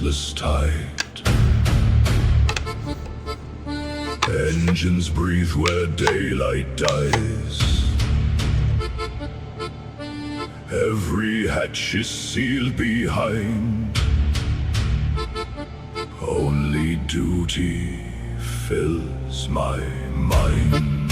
restless tide. Engines breathe where daylight dies. Every hatch is sealed behind. Only duty fills my mind.